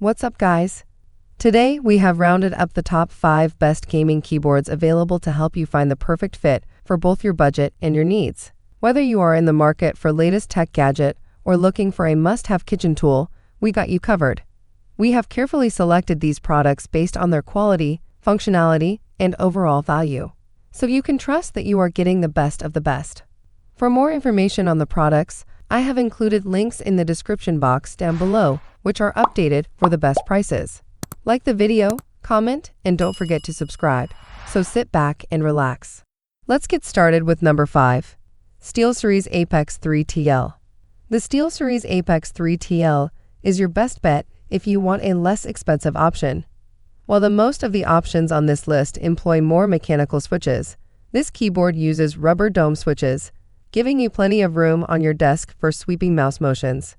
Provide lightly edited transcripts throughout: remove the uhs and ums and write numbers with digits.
What's up, guys? Today, we have rounded up the top 5 best gaming keyboards available to help you find the perfect fit for both your budget and your needs. Whether you are in the market for latest tech gadget or looking for a must-have kitchen tool, we got you covered. We have carefully selected these products based on their quality, functionality, and overall value, so you can trust that you are getting the best of the best. For more information on the products, I have included links in the description box down below, which are updated for the best prices. Like the video, comment, and don't forget to subscribe. So sit back and relax. Let's get started with number 5. SteelSeries Apex 3 TL. The SteelSeries Apex 3 TL is your best bet if you want a less expensive option. While the most of the options on this list employ more mechanical switches, this keyboard uses rubber dome switches, giving you plenty of room on your desk for sweeping mouse motions.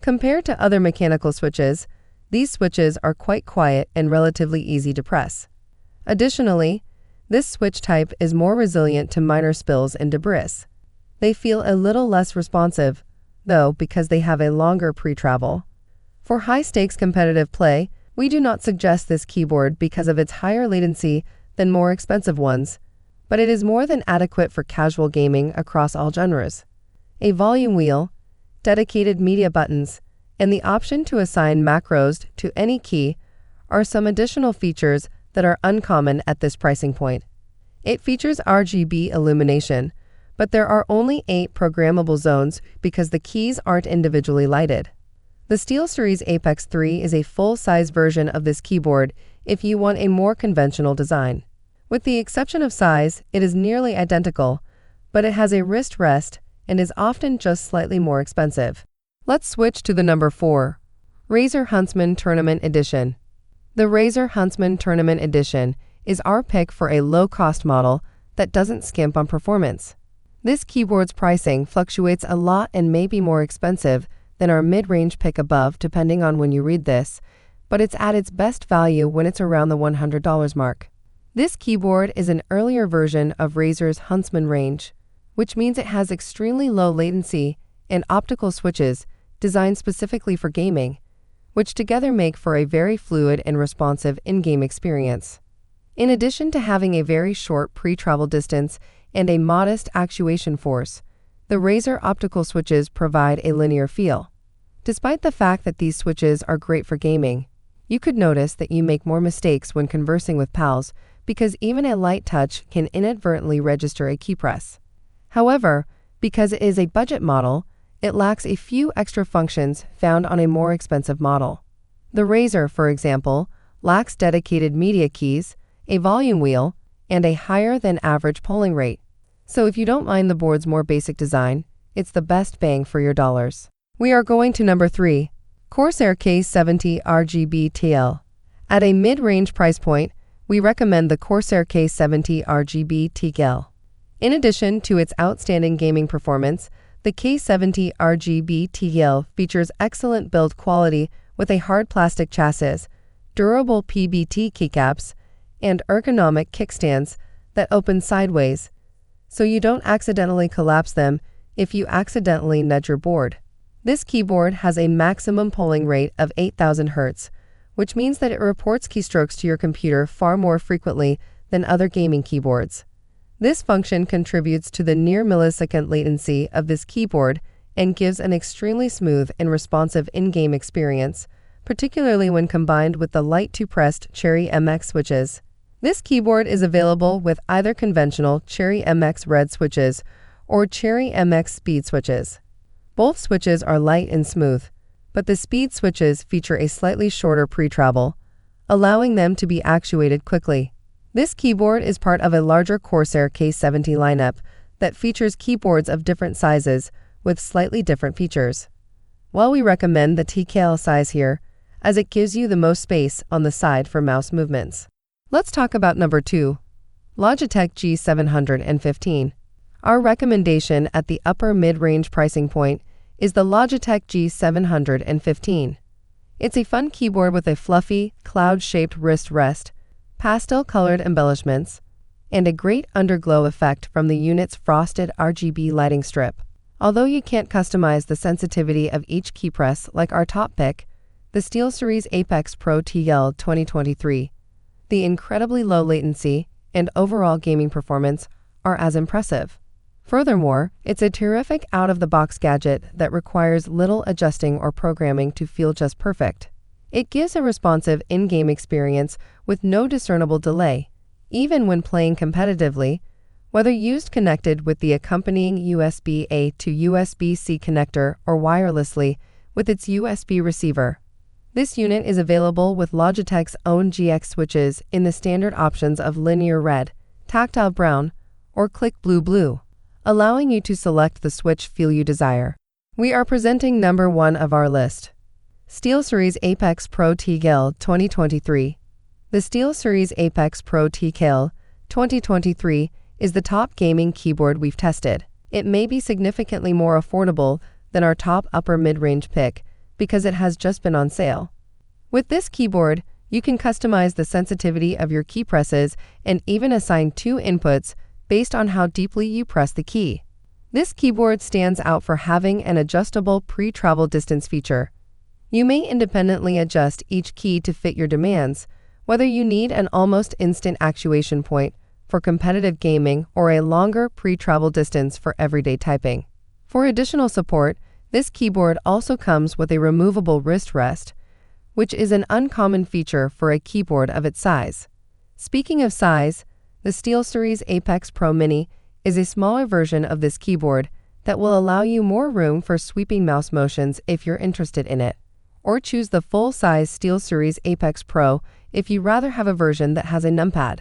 Compared to other mechanical switches, these switches are quite quiet and relatively easy to press. Additionally, this switch type is more resilient to minor spills and debris. They feel a little less responsive, though, because they have a longer pre-travel. For high-stakes competitive play, we do not suggest this keyboard because of its higher latency than more expensive ones, but it is more than adequate for casual gaming across all genres. A volume wheel, dedicated media buttons, and the option to assign macros to any key are some additional features that are uncommon at this pricing point. It features RGB illumination, but there are only 8 programmable zones because the keys aren't individually lighted. The SteelSeries Apex 3 is a full-size version of this keyboard if you want a more conventional design. With the exception of size, it is nearly identical, but it has a wrist rest and is often just slightly more expensive. Let's switch to the number 4. Razer Huntsman Tournament Edition. The Razer Huntsman Tournament Edition is our pick for a low-cost model that doesn't skimp on performance. This keyboard's pricing fluctuates a lot and may be more expensive than our mid-range pick above depending on when you read this, but it's at its best value when it's around the $100 mark. This keyboard is an earlier version of Razer's Huntsman range, which means it has extremely low latency and optical switches designed specifically for gaming, which together make for a very fluid and responsive in-game experience. In addition to having a very short pre-travel distance and a modest actuation force, the Razer optical switches provide a linear feel. Despite the fact that these switches are great for gaming, you could notice that you make more mistakes when conversing with pals because even a light touch can inadvertently register a key press. However, because it is a budget model, it lacks a few extra functions found on a more expensive model. The Razer, for example, lacks dedicated media keys, a volume wheel, and a higher than average polling rate. So if you don't mind the board's more basic design, it's the best bang for your dollars. We are going to number 3, Corsair K70 RGB TKL. At a mid-range price point, we recommend the Corsair K70 RGB TKL. In addition to its outstanding gaming performance, the K70 RGB TKL features excellent build quality with a hard plastic chassis, durable PBT keycaps, and ergonomic kickstands that open sideways, so you don't accidentally collapse them if you accidentally nudge your board. This keyboard has a maximum polling rate of 8,000 Hz, which means that it reports keystrokes to your computer far more frequently than other gaming keyboards. This function contributes to the near millisecond latency of this keyboard and gives an extremely smooth and responsive in-game experience, particularly when combined with the light-to-pressed Cherry MX switches. This keyboard is available with either conventional Cherry MX red switches or Cherry MX speed switches. Both switches are light and smooth, but the speed switches feature a slightly shorter pre-travel, allowing them to be actuated quickly. This keyboard is part of a larger Corsair K70 lineup that features keyboards of different sizes with slightly different features. While we recommend the TKL size here, as it gives you the most space on the side for mouse movements. Let's talk about number 2, Logitech G715. Our recommendation at the upper mid-range pricing point is the Logitech G715. It's a fun keyboard with a fluffy, cloud-shaped wrist rest, pastel-colored embellishments, and a great underglow effect from the unit's frosted RGB lighting strip. Although you can't customize the sensitivity of each key press like our top pick, the SteelSeries Apex Pro TKL 2023. The incredibly low latency and overall gaming performance are as impressive. Furthermore, it's a terrific out-of-the-box gadget that requires little adjusting or programming to feel just perfect. It gives a responsive in-game experience with no discernible delay, even when playing competitively, whether used connected with the accompanying USB-A to USB-C connector or wirelessly with its USB receiver. This unit is available with Logitech's own GX switches in the standard options of linear red, tactile brown, or click blue, allowing you to select the switch feel you desire. We are presenting number 1 of our list. SteelSeries Apex Pro TKL 2023. The SteelSeries Apex Pro TKL 2023 is the top gaming keyboard we've tested. It may be significantly more affordable than our top upper mid-range pick because it has just been on sale. With this keyboard, you can customize the sensitivity of your key presses and even assign 2 inputs based on how deeply you press the key. This keyboard stands out for having an adjustable pre-travel distance feature. You may independently adjust each key to fit your demands, whether you need an almost instant actuation point for competitive gaming or a longer pre-travel distance for everyday typing. For additional support, this keyboard also comes with a removable wrist rest, which is an uncommon feature for a keyboard of its size. Speaking of size, the SteelSeries Apex Pro Mini is a smaller version of this keyboard that will allow you more room for sweeping mouse motions if you're interested in it. Or choose the full-size SteelSeries Apex Pro if you'd rather have a version that has a numpad.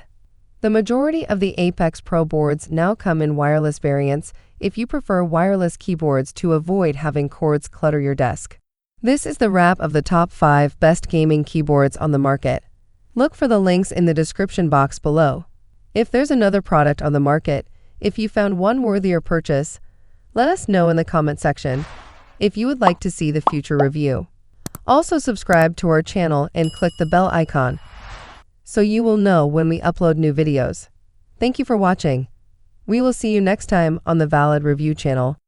The majority of the Apex Pro boards now come in wireless variants if you prefer wireless keyboards to avoid having cords clutter your desk. This is the wrap of the top 5 best gaming keyboards on the market. Look for the links in the description box below. If there's another product on the market, if you found one worthier purchase, let us know in the comment section if you would like to see the future review. Also subscribe to our channel and click the bell icon so you will know when we upload new videos. Thank you for watching. We will see you next time on the Valid Review channel.